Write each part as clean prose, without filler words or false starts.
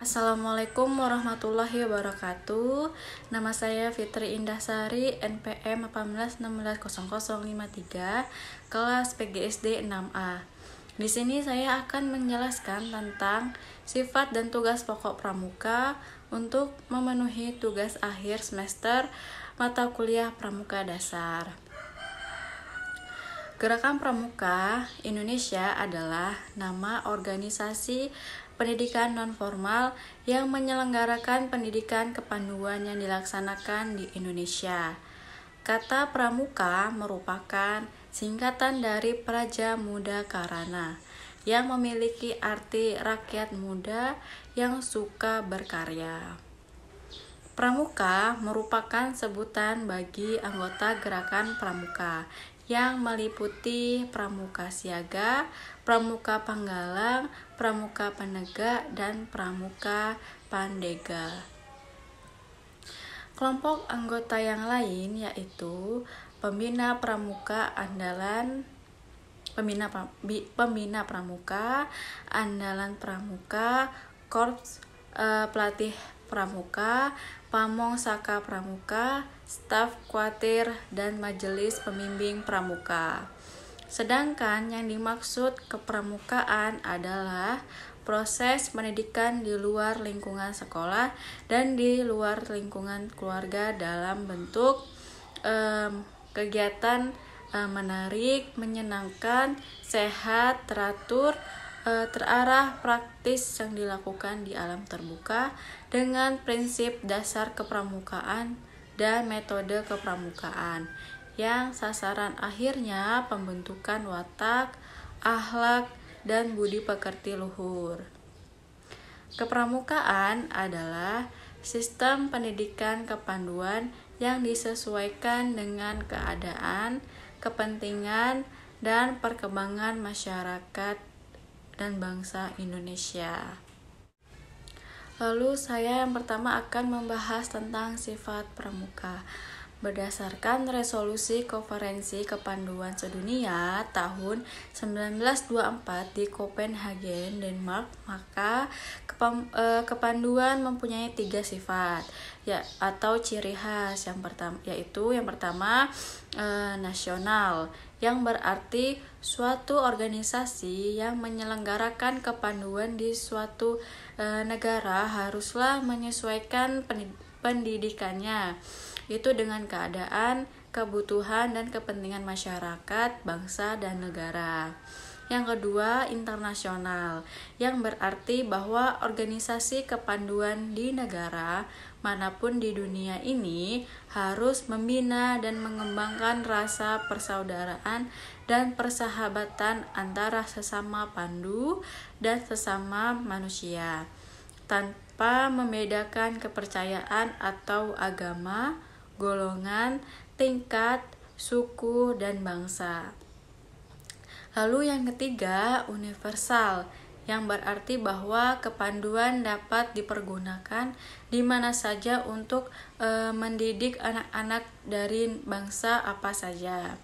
Assalamualaikum warahmatullahi wabarakatuh. Nama saya Fitri Indahsari, NPM 18160053, kelas PGSD 6A. Di sini saya akan menjelaskan tentang sifat dan tugas pokok pramuka untuk memenuhi tugas akhir semester mata kuliah pramuka dasar. Gerakan Pramuka Indonesia adalah nama organisasi pendidikan non-formal yang menyelenggarakan pendidikan kepanduan yang dilaksanakan di Indonesia. Kata pramuka merupakan singkatan dari Praja Muda Karana yang memiliki arti rakyat muda yang suka berkarya. Pramuka merupakan sebutan bagi anggota gerakan pramuka yang meliputi pramuka siaga, pramuka panggalang, pramuka penegak, dan pramuka pandega. Kelompok anggota yang lain yaitu pembina pramuka andalan, pembina pramuka, andalan pramuka, korps pelatih pramuka, pamong saka pramuka, staf kuatir, dan majelis pembimbing pramuka. Sedangkan yang dimaksud kepramukaan adalah proses pendidikan di luar lingkungan sekolah dan di luar lingkungan keluarga dalam bentuk kegiatan menarik, menyenangkan, sehat, teratur, terarah, praktis yang dilakukan di alam terbuka dengan prinsip dasar kepramukaan dan metode kepramukaan yang sasaran akhirnya pembentukan watak, akhlak, dan budi pekerti luhur. Kepramukaan adalah sistem pendidikan kepanduan yang disesuaikan dengan keadaan, kepentingan, dan perkembangan masyarakat dan bangsa Indonesia. Lalu saya yang pertama akan membahas tentang sifat pramuka. Berdasarkan resolusi Konferensi Kepanduan Sedunia tahun 1924 di Copenhagen, Denmark, maka kepanduan mempunyai 3 sifat atau ciri khas. Yang pertama nasional, yang berarti suatu organisasi yang menyelenggarakan kepanduan di suatu negara haruslah menyesuaikan pendidikannya itu dengan keadaan, kebutuhan, dan kepentingan masyarakat, bangsa, dan negara. Yang kedua, internasional, yang berarti bahwa organisasi kepanduan di negara manapun di dunia ini harus membina dan mengembangkan rasa persaudaraan dan persahabatan antara sesama pandu dan sesama manusia, tanpa membedakan kepercayaan atau agama, golongan, tingkat, suku, dan bangsa. Lalu yang ketiga, universal, yang berarti bahwa kepanduan dapat dipergunakan di mana saja untuk mendidik anak-anak dari bangsa apa saja,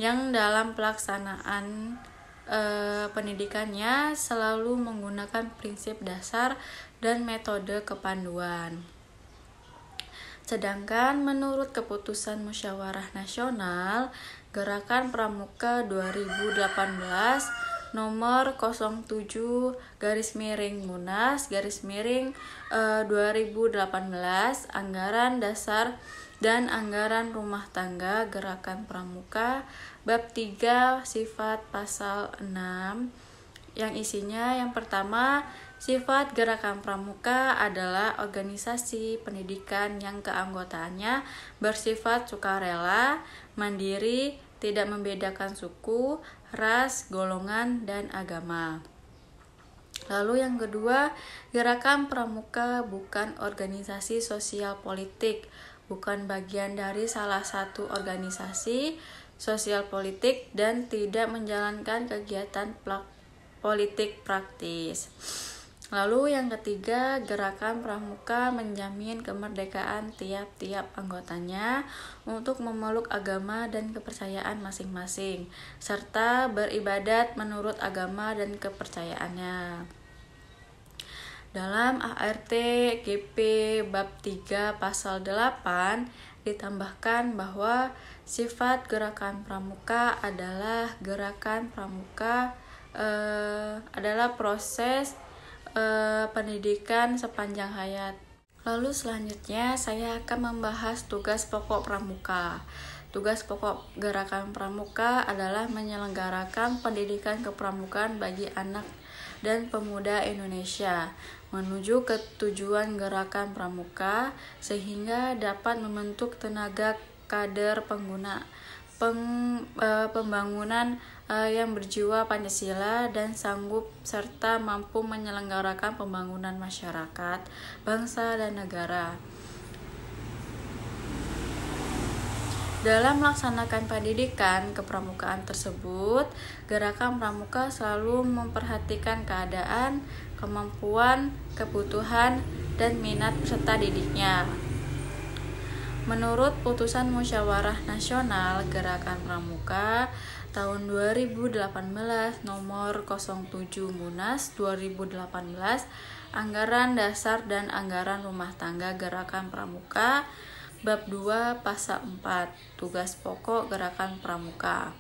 yang dalam pelaksanaan pendidikannya selalu menggunakan prinsip dasar dan metode kepanduan. Sedangkan menurut keputusan Musyawarah Nasional Gerakan Pramuka 2018 nomor 07-Munas-2018 Anggaran Dasar dan Anggaran Rumah Tangga Gerakan Pramuka Bab 3 Sifat Pasal 6 yang isinya yang pertama, sifat gerakan pramuka adalah organisasi pendidikan yang keanggotaannya bersifat sukarela, mandiri, tidak membedakan suku, ras, golongan, dan agama. Lalu yang kedua, gerakan pramuka bukan organisasi sosial politik, bukan bagian dari salah satu organisasi sosial politik dan tidak menjalankan kegiatan politik praktis. Lalu yang ketiga, gerakan pramuka menjamin kemerdekaan tiap-tiap anggotanya untuk memeluk agama dan kepercayaan masing-masing, serta beribadat menurut agama dan kepercayaannya. Dalam ART GP bab 3 pasal 8 ditambahkan bahwa sifat gerakan pramuka adalah adalah proses pendidikan sepanjang hayat. Lalu selanjutnya saya akan membahas tugas pokok pramuka. Tugas pokok gerakan pramuka adalah menyelenggarakan pendidikan kepramukaan bagi anak dan pemuda Indonesia menuju ke tujuan gerakan pramuka sehingga dapat membentuk tenaga kader pembangunan yang berjiwa Pancasila dan sanggup serta mampu menyelenggarakan pembangunan masyarakat, bangsa, dan negara. Dalam melaksanakan pendidikan kepramukaan tersebut, gerakan pramuka selalu memperhatikan keadaan, kemampuan, kebutuhan, dan minat peserta didiknya. Menurut putusan Musyawarah Nasional Gerakan Pramuka tahun 2018 nomor 07 Munas 2018, Anggaran Dasar dan Anggaran Rumah Tangga Gerakan Pramuka Bab 2 Pasal 4, Tugas Pokok Gerakan Pramuka.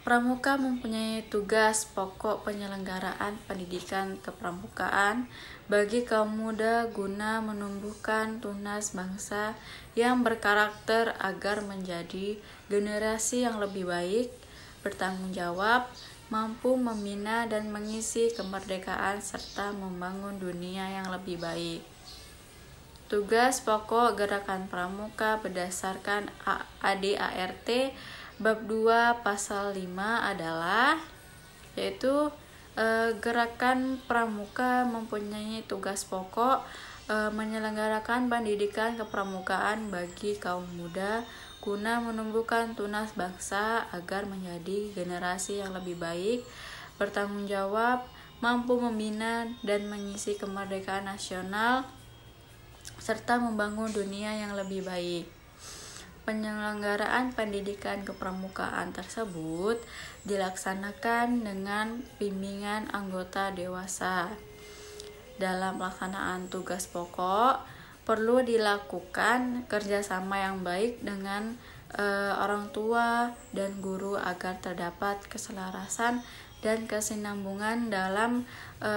Pramuka mempunyai tugas pokok penyelenggaraan pendidikan kepramukaan bagi kaum muda guna menumbuhkan tunas bangsa yang berkarakter agar menjadi generasi yang lebih baik, bertanggung jawab, mampu membina dan mengisi kemerdekaan serta membangun dunia yang lebih baik. Tugas pokok gerakan pramuka berdasarkan ADART Bab 2 Pasal 5 adalah yaitu gerakan pramuka mempunyai tugas pokok menyelenggarakan pendidikan kepramukaan bagi kaum muda guna menumbuhkan tunas bangsa agar menjadi generasi yang lebih baik, bertanggung jawab, mampu membina dan mengisi kemerdekaan nasional serta membangun dunia yang lebih baik. Penyelenggaraan pendidikan kepramukaan tersebut dilaksanakan dengan bimbingan anggota dewasa. Dalam pelaksanaan tugas pokok, perlu dilakukan kerjasama yang baik dengan orang tua dan guru agar terdapat keselarasan dan kesinambungan dalam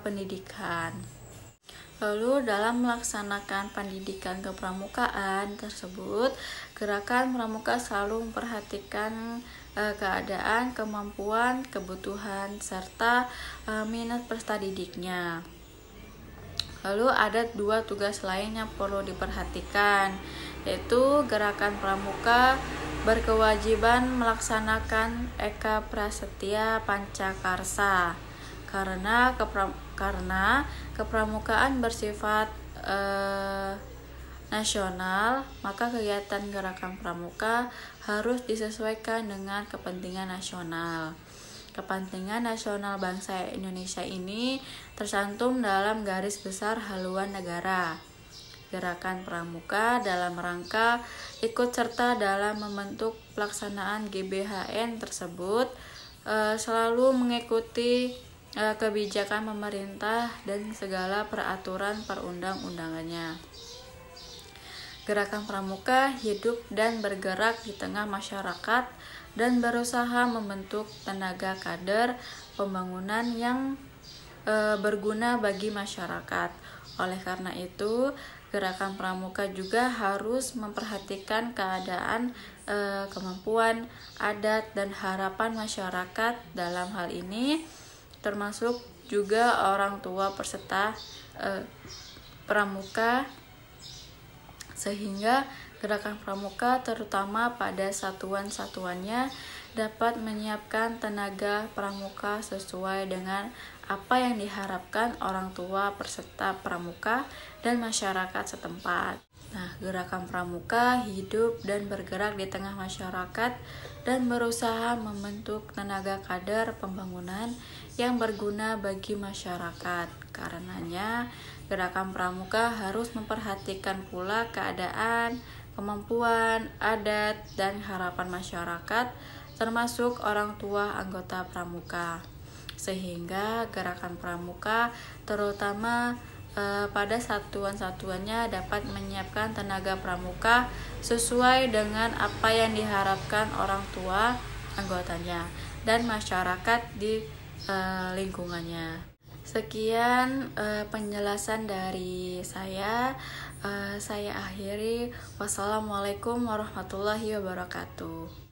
pendidikan. Lalu dalam melaksanakan pendidikan kepramukaan tersebut, gerakan pramuka selalu memperhatikan keadaan, kemampuan, kebutuhan, serta minat peserta didiknya. Lalu ada 2 tugas lain yang perlu diperhatikan, yaitu gerakan pramuka berkewajiban melaksanakan Eka Prasetya Pancakarsa. Karena kepramukaan bersifat nasional, maka kegiatan gerakan pramuka harus disesuaikan dengan kepentingan nasional. Kepentingan nasional bangsa Indonesia ini tercantum dalam garis besar haluan negara. Gerakan pramuka dalam rangka ikut serta dalam membentuk pelaksanaan GBHN tersebut selalu mengikuti kebijakan pemerintah dan segala peraturan perundang-undangannya. Gerakan pramuka hidup dan bergerak di tengah masyarakat dan berusaha membentuk tenaga kader pembangunan yang berguna bagi masyarakat. Oleh karena itu, gerakan pramuka juga harus memperhatikan keadaan, kemampuan, adat, dan harapan masyarakat. Dalam hal ini termasuk juga orang tua peserta pramuka, sehingga gerakan pramuka terutama pada satuan-satuannya dapat menyiapkan tenaga pramuka sesuai dengan apa yang diharapkan orang tua peserta pramuka dan masyarakat setempat. Nah, gerakan pramuka hidup dan bergerak di tengah masyarakat dan berusaha membentuk tenaga kader pembangunan yang berguna bagi masyarakat. Karenanya, gerakan pramuka harus memperhatikan pula keadaan, kemampuan, adat, dan harapan masyarakat, termasuk orang tua anggota pramuka. sehingga gerakan pramuka terutama pada satuan-satuannya dapat menyiapkan tenaga pramuka sesuai dengan apa yang diharapkan orang tua anggotanya dan masyarakat di lingkungannya. Sekian penjelasan dari saya. Saya akhiri. Wassalamualaikum warahmatullahi wabarakatuh.